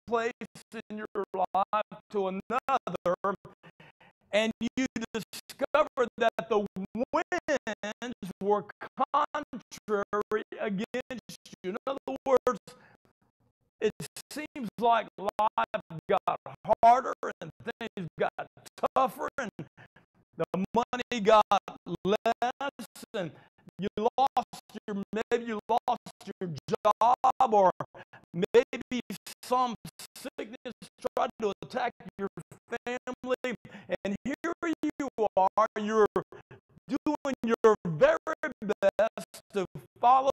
place in your life to another, and you discovered that the winds were contrary against you. In other words, it seems like life got harder and things got tougher and the money got less and maybe you lost your job, or maybe some sickness tried to attack your family, and here you are, you're doing your very best to follow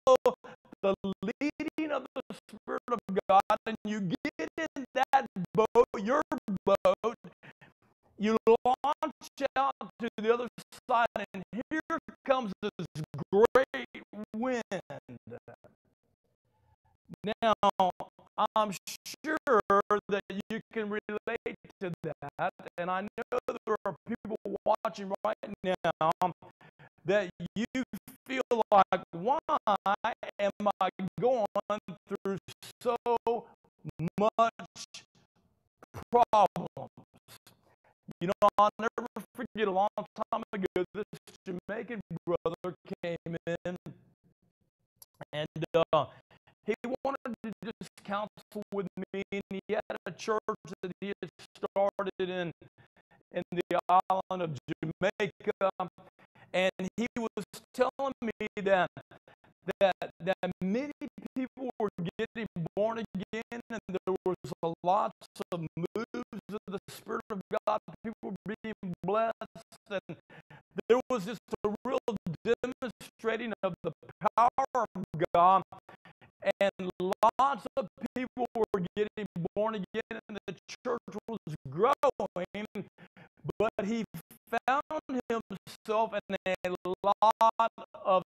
the leading of the Spirit of God, and you get in that boat, your boat, you launch out to the other side, and here comes this great wind. Now, I'm sure that you can relate to that, and I know there are people watching right now that you feel like, why am I going through so much problems? You know, I'll never forget, a long time ago, this Jamaican brother came in, and he wanted to just counsel with me, and he had a church that he had started in the island of Jamaica, and he was telling me that many people were getting born again, and there was lots of moves of the Spirit of God. People were being blessed, and there was just a real demonstrating of the power of God, and lots of people were getting born again, and the church was growing, but he found himself in a lot of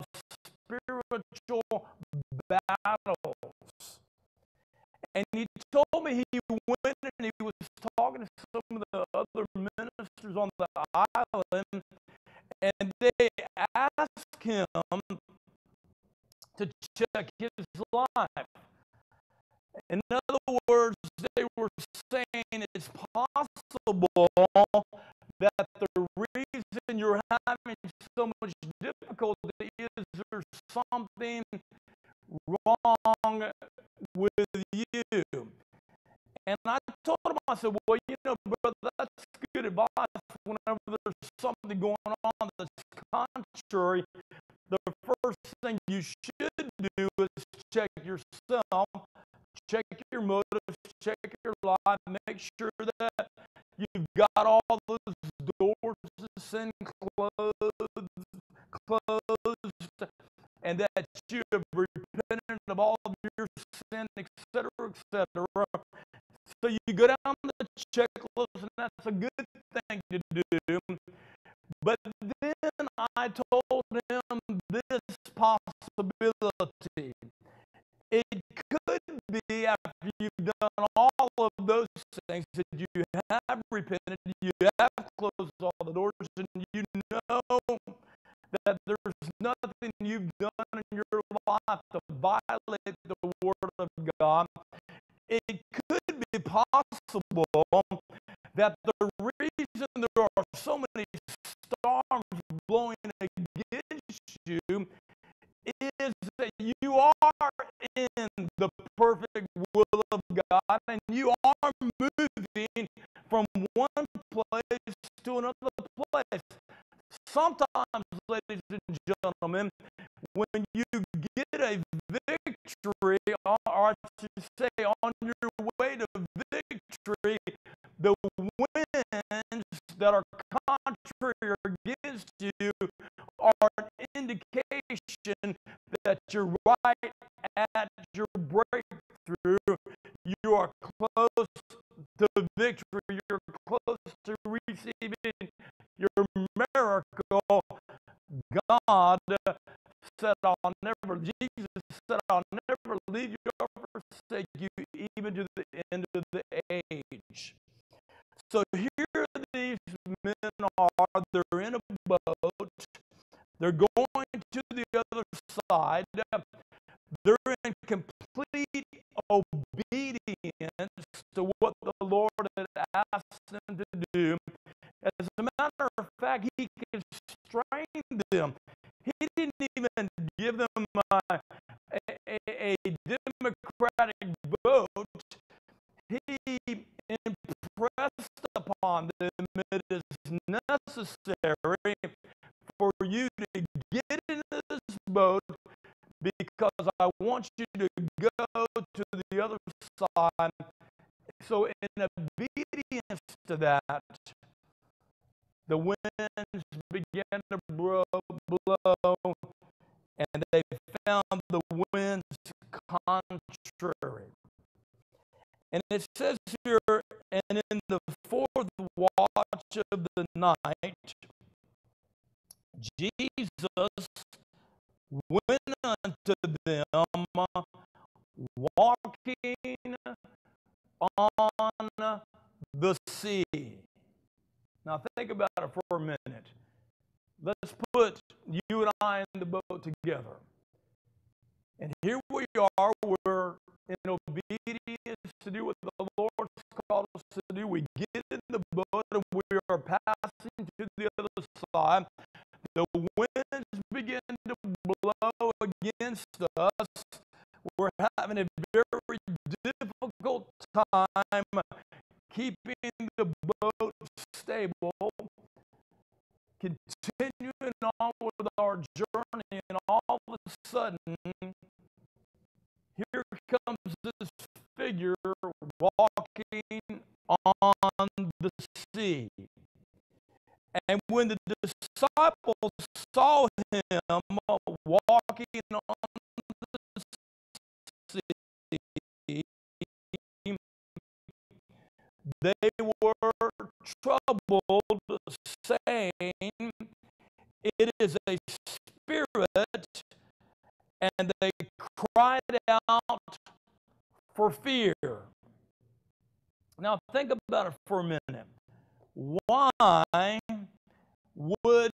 spiritual battles. And he told me he went and he was talking to some of the other ministers on the island, and they asked him to check his life. In other words, they were saying it's possible that the reason you're having so much difficulty is there's something wrong with you. And I told him, I said, well, you know, brother, that's good advice. Whenever there's something going on that's contrary, the first thing you should do is check yourself, check your motives, check your life, make sure that you've got all those doors to sin closed, and that you have repented of all of your sin, etc., etc. So you go down the checklist, and that's a good thing to do. But then I told him this possibility. It could be, after you've done all of those things, that you have repented, you have closed all the doors, and you know that there's nothing you've done in your life to violate the Word of God. It could be possible that the reason there are so many storms blowing against you is that you are in the perfect will of God, and you are moving from one place to another place. Sometimes, ladies and gentlemen, when you get a victory, or I should say on your way to victory, the winds that are contrary against you are an indication that you're right at your breakthrough. You are close to victory. You're close to receiving your miracle. God said, Jesus said, I'll never leave you or forsake you, even to the end of the age. So here these men are, they're in a boat, they're going to the other side, they're in complete obedience to what the Lord had asked them to do. As a matter of fact, he constrained them. He didn't even give them a democratic vote. He impressed upon them it is necessary for you to get into this boat because I want you to go to the other side. So in obedience to that, the winds began to blow, and they found the winds contrary. And it says here, and in the fourth watch of the night, Jesus went unto them walking on the sea. Now think about it for a minute. Let's put you and I in the boat together. And here we are, we're in obedience to do what the Lord's called us to do. We get in the boat and we are passing to the other side. The winds begin to blow against us. We're having a very difficult time keeping the boat stable, continuing on with our journey, and all of a sudden, here comes this figure walking on the sea. And when the disciples saw him walking on the sea, they were troubled, saying, "It is a spirit," and they cried out for fear. Now think about it for a minute. Why would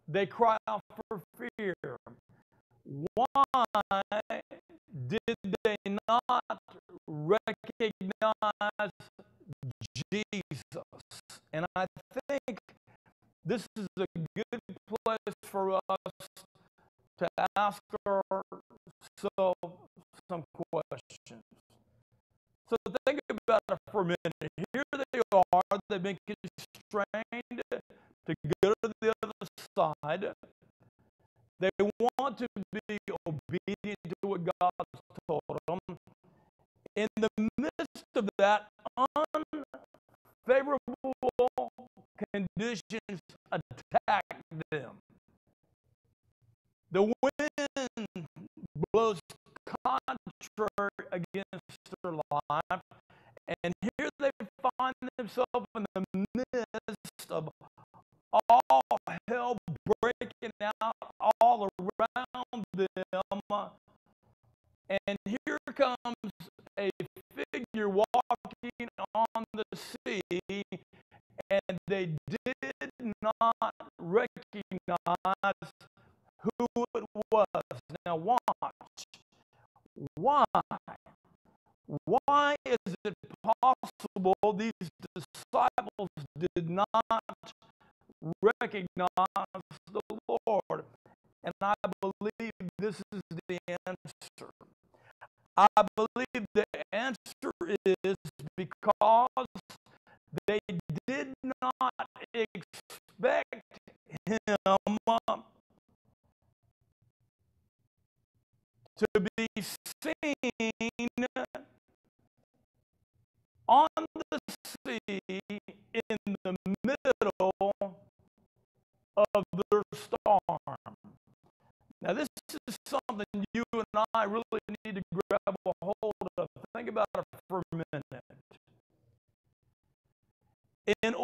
they cry out for fear? Why did they not recognize Jesus? And I think this is a good place for us to ask ourselves some questions. So think about it for a minute. Here they are, they've been constrained to go to the other side. They want to be obedient to what God told them. In the midst of that, unfavorable conditions attack them. The wind blows contrary against their life, and here they find themselves in the midst of all hell breaking out all around them, and here comes a figure walking on the sea, and they did not recognize who it was. Now watch. Why? Why is it possible these disciples did not recognize the Lord? And I believe this is the answer. I believe the answer is because they did not expect him to be seen on the sea in the middle of their storm. Now this is something you and I really need to grab a hold of. Think about it for a minute. In